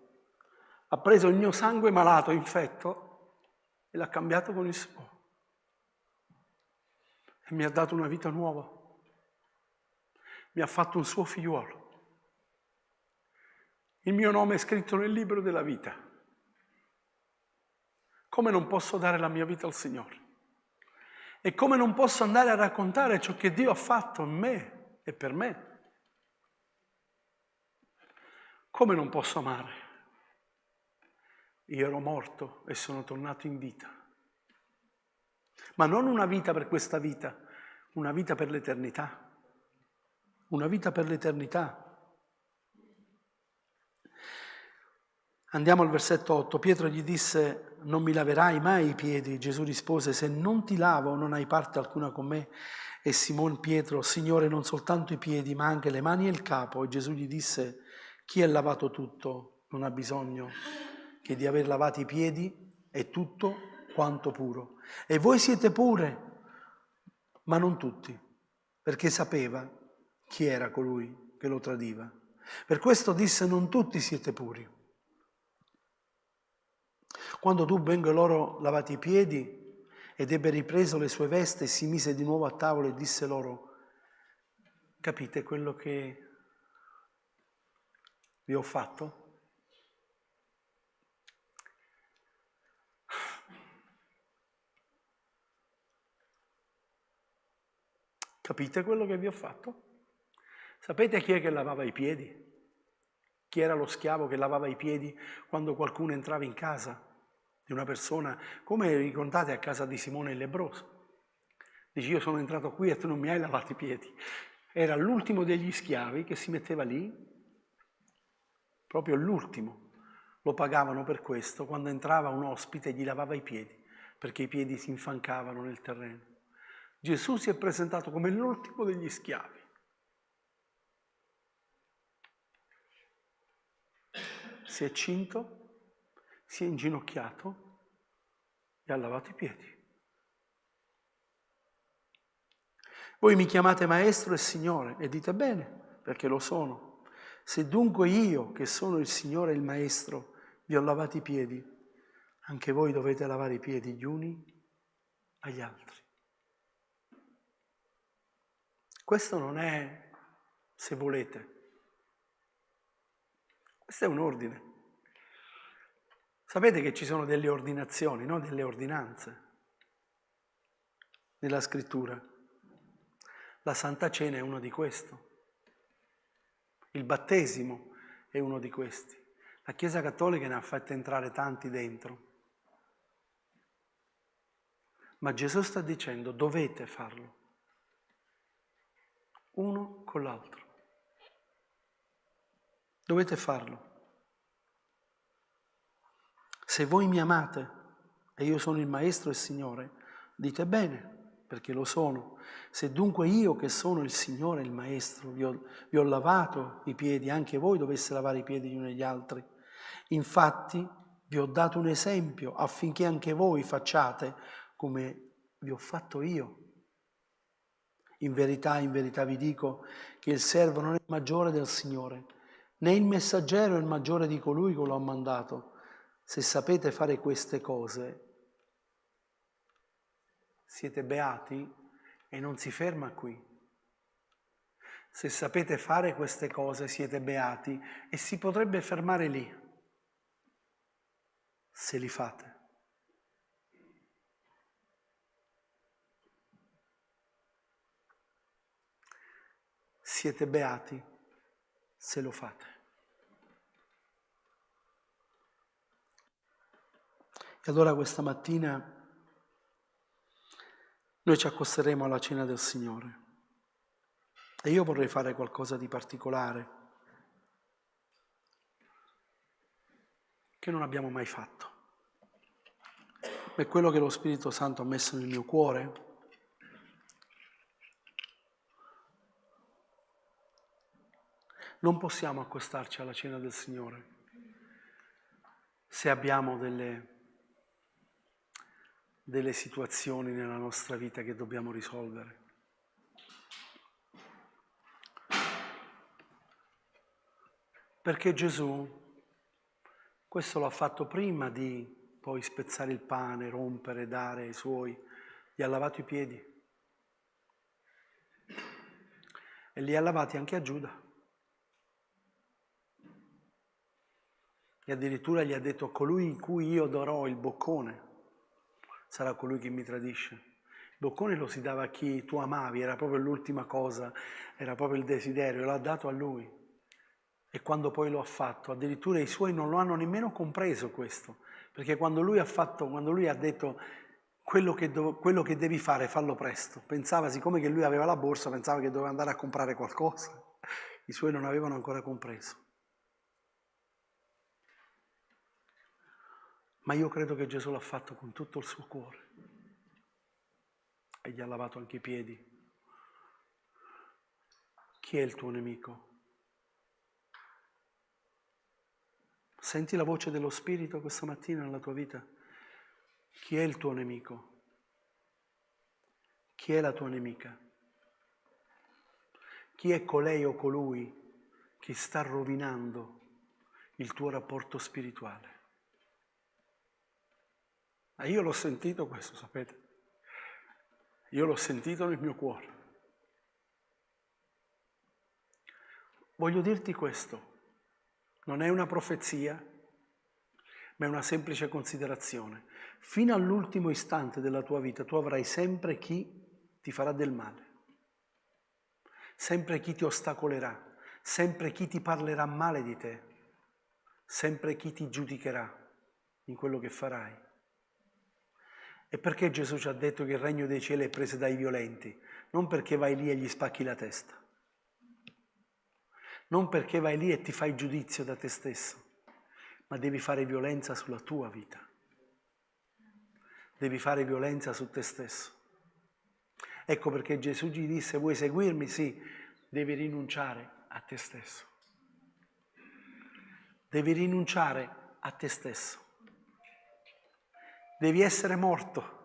Ha preso il mio sangue malato, infetto, e l'ha cambiato con il suo. E mi ha dato una vita nuova. Mi ha fatto un suo figliuolo. Il mio nome è scritto nel libro della vita. Come non posso dare la mia vita al Signore? E come non posso andare a raccontare ciò che Dio ha fatto in me e per me? Come non posso amare? Io ero morto e sono tornato in vita. Ma non una vita per questa vita, una vita per l'eternità. Una vita per l'eternità. Andiamo al versetto 8. Pietro gli disse: non mi laverai mai i piedi? Gesù rispose: se non ti lavo non hai parte alcuna con me. E Simon Pietro: Signore, non soltanto i piedi ma anche le mani e il capo. E Gesù gli disse: chi è lavato tutto non ha bisogno che di aver lavati i piedi, è tutto quanto puro. E voi siete pure, ma non tutti, perché sapeva chi era colui che lo tradiva. Per questo disse: non tutti siete puri. Quando tu vengo loro lavati i piedi ed ebbe ripreso le sue vesti, si mise di nuovo a tavola e disse loro: capite quello che vi ho fatto? Capite quello che vi ho fatto? Sapete chi è che lavava i piedi? Chi era lo schiavo che lavava i piedi quando qualcuno entrava in casa di una persona, come ricordate a casa di Simone il lebbroso? Dice, io sono entrato qui e tu non mi hai lavato i piedi. Era l'ultimo degli schiavi che si metteva lì, proprio l'ultimo. Lo pagavano per questo, quando entrava un ospite gli lavava i piedi, perché i piedi si infancavano nel terreno. Gesù si è presentato come l'ultimo degli schiavi. Si è cinto, si è inginocchiato e ha lavato i piedi. Voi mi chiamate maestro e Signore e dite bene, perché lo sono. Se dunque io, che sono il Signore e il Maestro, vi ho lavato i piedi, anche voi dovete lavare i piedi gli uni agli altri. Questo non è se volete. Questo è un ordine. Sapete che ci sono delle ordinazioni, no? Delle ordinanze nella Scrittura. La Santa Cena è uno di questo. Il battesimo è uno di questi. La Chiesa Cattolica ne ha fatte entrare tanti dentro. Ma Gesù sta dicendo, dovete farlo. Uno con l'altro. Dovete farlo. Se voi mi amate e io sono il Maestro e il Signore, dite bene, perché lo sono. Se dunque io, che sono il Signore e il Maestro, vi ho lavato i piedi, anche voi doveste lavare i piedi gli uni agli altri. Infatti vi ho dato un esempio affinché anche voi facciate come vi ho fatto io. In verità vi dico che il servo non è maggiore del Signore, né il messaggero è il maggiore di colui che lo ha mandato. Se sapete fare queste cose, siete beati e non si ferma qui. Se sapete fare queste cose, siete beati e si potrebbe fermare lì, se li fate. Siete beati se lo fate. E allora questa mattina noi ci accosteremo alla cena del Signore e io vorrei fare qualcosa di particolare che non abbiamo mai fatto. È quello che lo Spirito Santo ha messo nel mio cuore. Non possiamo accostarci alla cena del Signore se abbiamo delle situazioni nella nostra vita che dobbiamo risolvere. Perché Gesù questo l'ha fatto prima di poi spezzare il pane, rompere, dare ai suoi, gli ha lavato i piedi e li ha lavati anche a Giuda. E addirittura gli ha detto, colui in cui io darò il boccone sarà colui che mi tradisce. Il boccone lo si dava a chi tu amavi, era proprio l'ultima cosa, era proprio il desiderio, l'ha dato a lui. E quando poi lo ha fatto, addirittura i suoi non lo hanno nemmeno compreso questo, perché quando lui ha detto quello che devi fare, fallo presto, pensava, siccome che lui aveva la borsa, pensava che doveva andare a comprare qualcosa. I suoi non avevano ancora compreso. Ma io credo che Gesù l'ha fatto con tutto il suo cuore e gli ha lavato anche i piedi. Chi è il tuo nemico? Senti la voce dello Spirito questa mattina nella tua vita? Chi è il tuo nemico? Chi è la tua nemica? Chi è colei o colui che sta rovinando il tuo rapporto spirituale? Io l'ho sentito questo, sapete? Io l'ho sentito nel mio cuore. Voglio dirti questo, non è una profezia, ma è una semplice considerazione. Fino all'ultimo istante della tua vita tu avrai sempre chi ti farà del male, sempre chi ti ostacolerà, sempre chi ti parlerà male di te. sempre chi ti giudicherà in quello che farai. E perché Gesù ci ha detto che il regno dei cieli è preso dai violenti? Non perché vai lì e gli spacchi la testa, non perché vai lì e ti fai giudizio da te stesso, ma devi fare violenza sulla tua vita. Devi fare violenza su te stesso. Ecco perché Gesù gli disse: vuoi seguirmi? Sì, devi rinunciare a te stesso. Devi rinunciare a te stesso. Devi essere morto.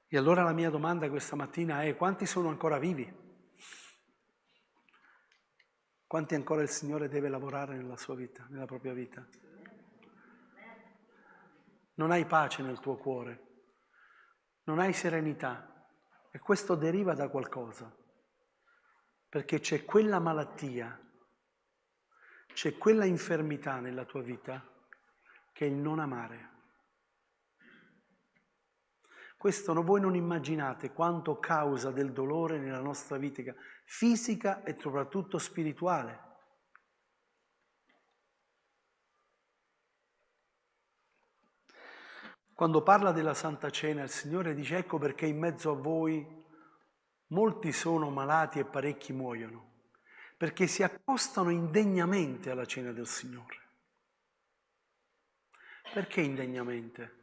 E allora la mia domanda questa mattina è: quanti sono ancora vivi? Quanti ancora il Signore deve lavorare nella sua vita, nella propria vita? Non hai pace nel tuo cuore, non hai serenità, e questo deriva da qualcosa, perché c'è quella malattia, c'è quella infermità nella tua vita che è il non amare. Questo voi non immaginate quanto causa del dolore nella nostra vita fisica e soprattutto spirituale. Quando parla della Santa Cena, il Signore dice: ecco perché in mezzo a voi molti sono malati e parecchi muoiono, perché si accostano indegnamente alla cena del Signore. Perché indegnamente?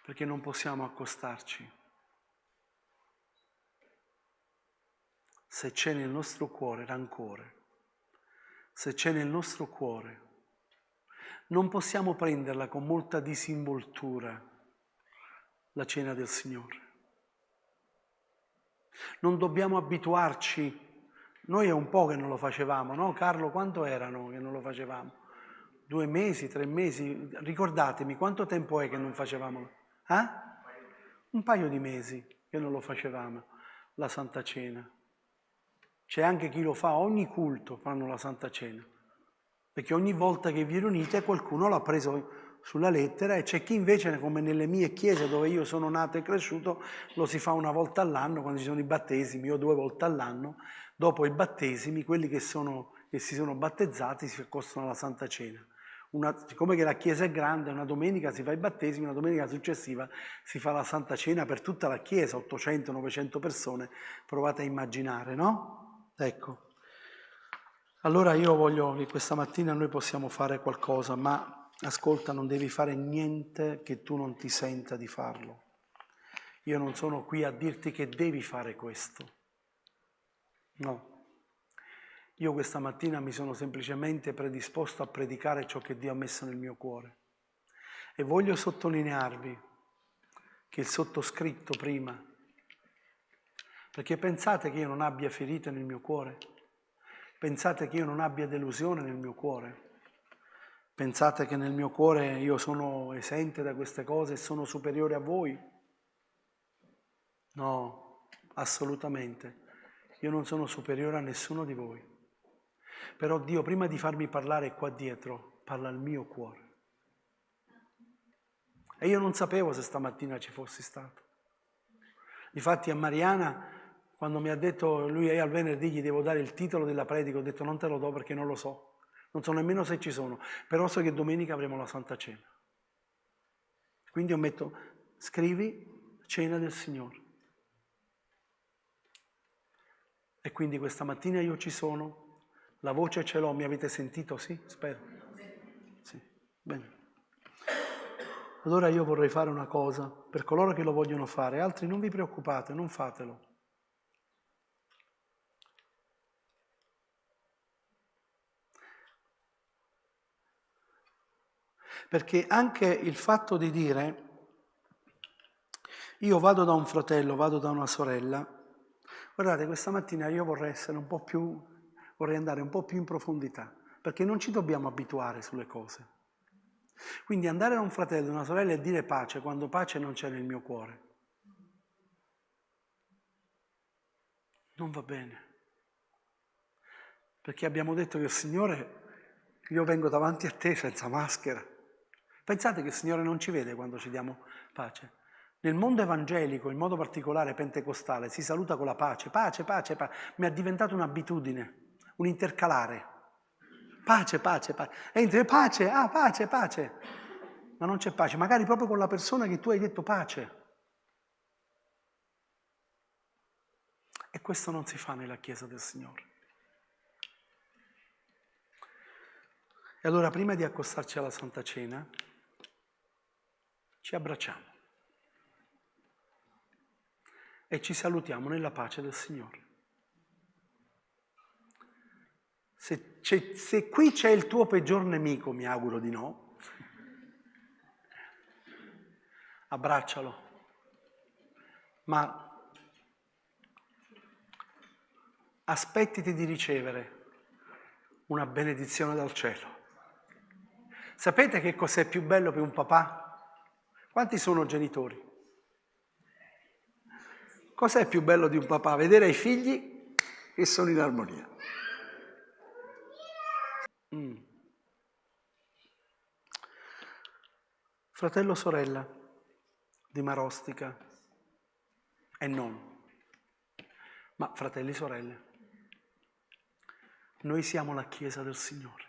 Perché non possiamo accostarci. Se c'è nel nostro cuore rancore, se c'è nel nostro cuore, non possiamo prenderla con molta disinvoltura, la cena del Signore. Non dobbiamo abituarci. Noi è un po' che non lo facevamo, no? Carlo, quanto erano che non lo facevamo? 2 mesi, 3 mesi? Ricordatemi, quanto tempo è che non facevamo? Un paio di mesi che non lo facevamo, la Santa Cena. C'è anche chi lo fa, ogni culto fanno la Santa Cena, perché ogni volta che vi riunite qualcuno l'ha preso sulla lettera, e c'è chi invece, come nelle mie chiese dove io sono nato e cresciuto, lo si fa una volta all'anno, quando ci sono i battesimi, o 2 volte all'anno. Dopo i battesimi, quelli che si sono battezzati si accostano alla Santa Cena. Siccome che la chiesa è grande, una domenica si fa i battesimi, una domenica successiva si fa la Santa Cena per tutta la chiesa, 800-900 persone, provate a immaginare, no? Ecco. Allora io voglio che questa mattina noi possiamo fare qualcosa, ma ascolta, non devi fare niente che tu non ti senta di farlo. Io non sono qui a dirti che devi fare questo. No. Io questa mattina mi sono semplicemente predisposto a predicare ciò che Dio ha messo nel mio cuore. E voglio sottolinearvi che il sottoscritto prima, perché pensate che io non abbia ferite nel mio cuore? Pensate che io non abbia delusione nel mio cuore? Pensate che nel mio cuore io sono esente da queste cose e sono superiore a voi? No, assolutamente. Io non sono superiore a nessuno di voi. Però Dio, prima di farmi parlare qua dietro, parla al mio cuore. E io non sapevo se stamattina ci fossi stato. Difatti a Mariana, quando mi ha detto, lui al venerdì gli devo dare il titolo della predica, ho detto non te lo do perché non lo so. Non so nemmeno se ci sono, però so che domenica avremo la Santa Cena. Quindi ho messo, scrivi Cena del Signore. E quindi questa mattina io ci sono. La voce ce l'ho, mi avete sentito? Sì? Spero. Sì, bene. Allora io vorrei fare una cosa, per coloro che lo vogliono fare, altri non vi preoccupate, non fatelo. Perché anche il fatto di dire, io vado da un fratello, vado da una sorella, guardate, questa mattina io vorrei andare un po' più in profondità, perché non ci dobbiamo abituare sulle cose. Quindi andare da un fratello, una sorella e dire pace, quando pace non c'è nel mio cuore, non va bene. Perché abbiamo detto che il Signore, io vengo davanti a te senza maschera. Pensate che il Signore non ci vede quando ci diamo pace? Nel mondo evangelico, in modo particolare pentecostale, si saluta con la pace, pace, pace, pace. Mi è diventata un'abitudine. un intercalare. Pace, pace, pace. Entri, pace, pace, pace. Ma non c'è pace, magari proprio con la persona che tu hai detto pace. E questo non si fa nella Chiesa del Signore. E allora, prima di accostarci alla Santa Cena, ci abbracciamo e ci salutiamo nella pace del Signore. Se qui c'è il tuo peggior nemico, mi auguro di no, abbraccialo, ma aspettiti di ricevere una benedizione dal cielo. Sapete che cos'è più bello per un papà? Quanti sono genitori? Cos'è più bello di un papà? Vedere i figli che sono in armonia. Fratello, sorella di Marostica e non, ma fratelli, sorelle, noi siamo la Chiesa del Signore.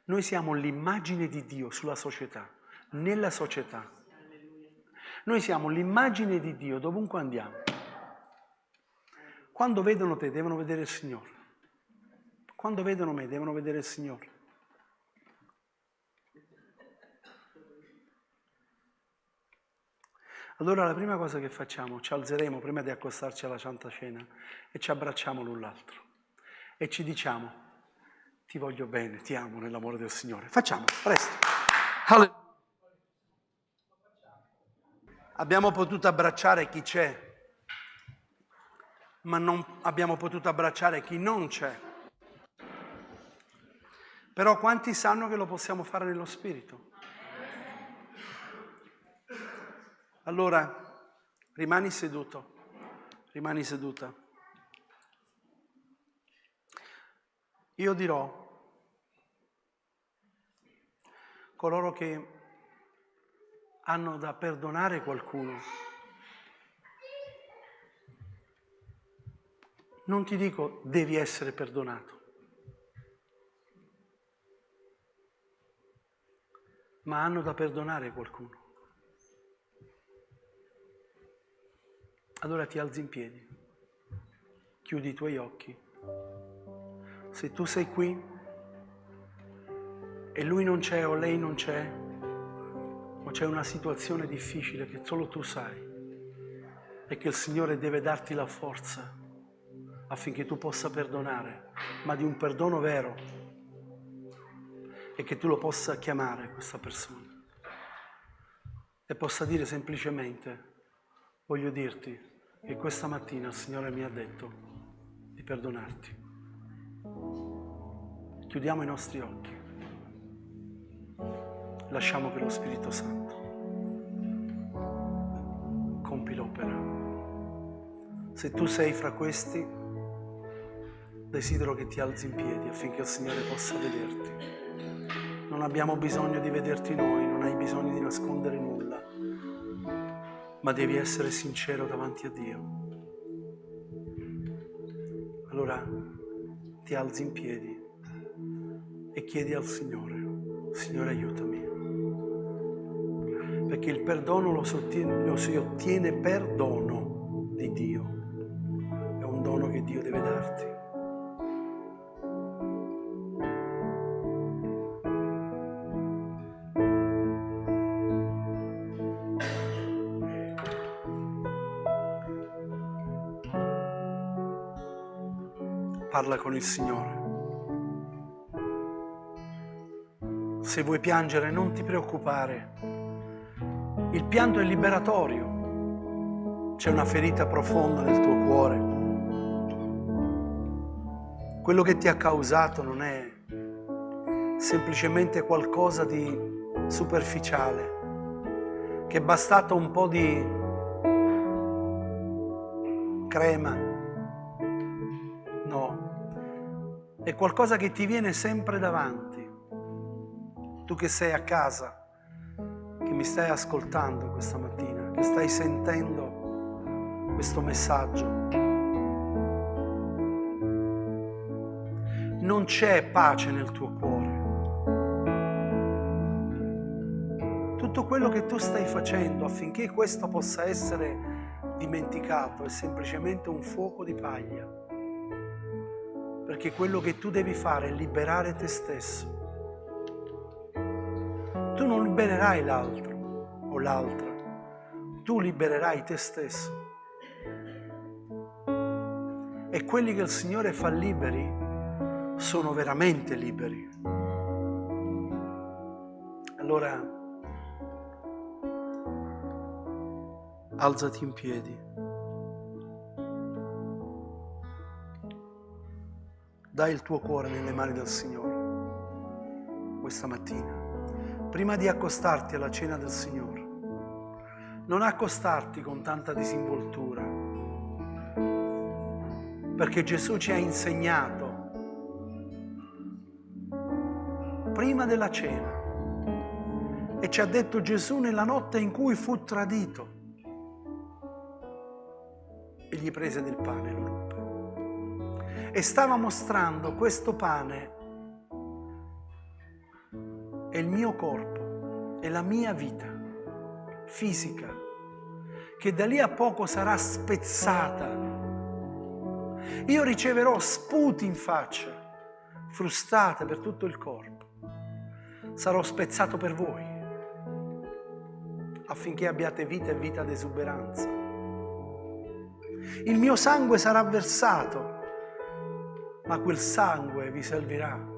Noi siamo l'immagine di Dio sulla società, nella società. Noi siamo l'immagine di Dio dovunque andiamo. Quando vedono te, devono vedere il Signore. Quando vedono me, devono vedere il Signore. Allora la prima cosa che facciamo, ci alzeremo prima di accostarci alla Santa Cena e ci abbracciamo l'un l'altro e ci diciamo: ti voglio bene, ti amo nell'amore del Signore. Facciamo, presto. Abbiamo potuto abbracciare chi c'è, ma non abbiamo potuto abbracciare chi non c'è. Però quanti sanno che lo possiamo fare nello Spirito? Allora, rimani seduto, rimani seduta. Io dirò, coloro che hanno da perdonare qualcuno, non ti dico devi essere perdonato, ma hanno da perdonare qualcuno. Allora ti alzi in piedi, chiudi i tuoi occhi. Se tu sei qui e lui non c'è o lei non c'è, o c'è una situazione difficile che solo tu sai e che il Signore deve darti la forza affinché tu possa perdonare, ma di un perdono vero, e che tu lo possa chiamare questa persona e possa dire semplicemente: voglio dirti che questa mattina il Signore mi ha detto di perdonarti. Chiudiamo i nostri occhi. Lasciamo che lo Spirito Santo compi l'opera. Se tu sei fra questi, desidero che ti alzi in piedi affinché il Signore possa vederti. Non abbiamo bisogno di vederti noi, non hai bisogno di nascondere nulla, ma devi essere sincero davanti a Dio. Allora ti alzi in piedi e chiedi al Signore: Signore, aiutami, perché il perdono lo si ottiene per dono di Dio, è un dono che Dio deve darti. Parla con il Signore. Se vuoi piangere, non ti preoccupare. Il pianto è liberatorio. C'è una ferita profonda nel tuo cuore. Quello che ti ha causato non è semplicemente qualcosa di superficiale, che è bastato un po' di crema. No, è qualcosa che ti viene sempre davanti. Tu che sei a casa, che mi stai ascoltando questa mattina, che stai sentendo questo messaggio, non c'è pace nel tuo cuore. Tutto quello che tu stai facendo affinché questo possa essere dimenticato è semplicemente un fuoco di paglia, perché quello che tu devi fare è liberare te stesso. Tu non libererai l'altro o l'altra, tu libererai te stesso. E quelli che il Signore fa liberi sono veramente liberi. Allora alzati in piedi. Dai il tuo cuore nelle mani del Signore questa mattina. Prima di accostarti alla cena del Signore, non accostarti con tanta disinvoltura, perché Gesù ci ha insegnato prima della cena e ci ha detto Gesù nella notte in cui fu tradito. Egli prese del pane e lo ruppe e stava mostrando: questo pane è il mio corpo, è la mia vita fisica, che da lì a poco sarà spezzata. Io riceverò sputi in faccia, frustate per tutto il corpo. Sarò spezzato per voi, affinché abbiate vita e vita ad esuberanza. Il mio sangue sarà versato, ma quel sangue vi servirà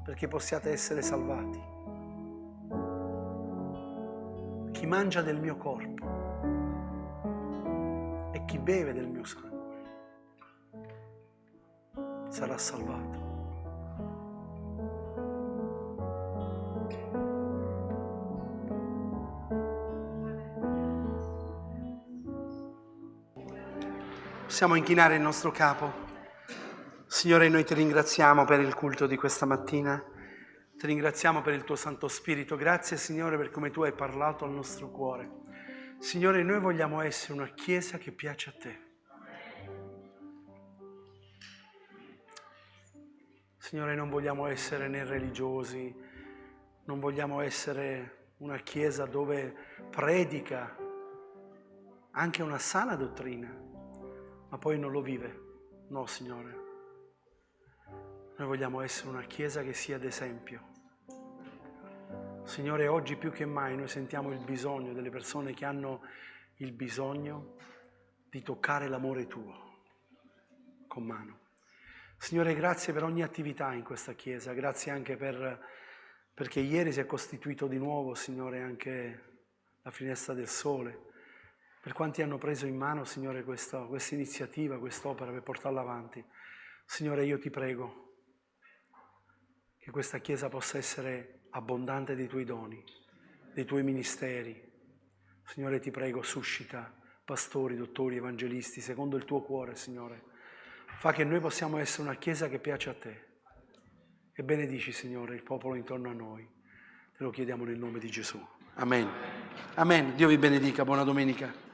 perché possiate essere salvati. Chi mangia del mio corpo e chi beve del mio sangue sarà salvato. Possiamo inchinare il nostro capo. Signore, noi ti ringraziamo per il culto di questa mattina. Ti ringraziamo per il tuo Santo Spirito. Grazie, Signore, per come tu hai parlato al nostro cuore. Signore, noi vogliamo essere una chiesa che piace a te. Signore, non vogliamo essere né religiosi, non vogliamo essere una chiesa dove predica anche una sana dottrina, ma poi non lo vive. No, Signore. Noi vogliamo essere una chiesa che sia d'esempio. Signore, oggi più che mai noi sentiamo il bisogno delle persone che hanno il bisogno di toccare l'amore tuo con mano. Signore, grazie per ogni attività in questa chiesa, grazie anche perché ieri si è costituito di nuovo, Signore, anche la Finestra del Sole. Per quanti hanno preso in mano, Signore, questa iniziativa, quest'opera per portarla avanti. Signore, io ti prego che questa Chiesa possa essere abbondante dei tuoi doni, dei tuoi ministeri. Signore, ti prego, suscita pastori, dottori, evangelisti, secondo il tuo cuore, Signore. Fa che noi possiamo essere una Chiesa che piace a te. E benedici, Signore, il popolo intorno a noi. Te lo chiediamo nel nome di Gesù. Amen. Amen. Dio vi benedica. Buona domenica.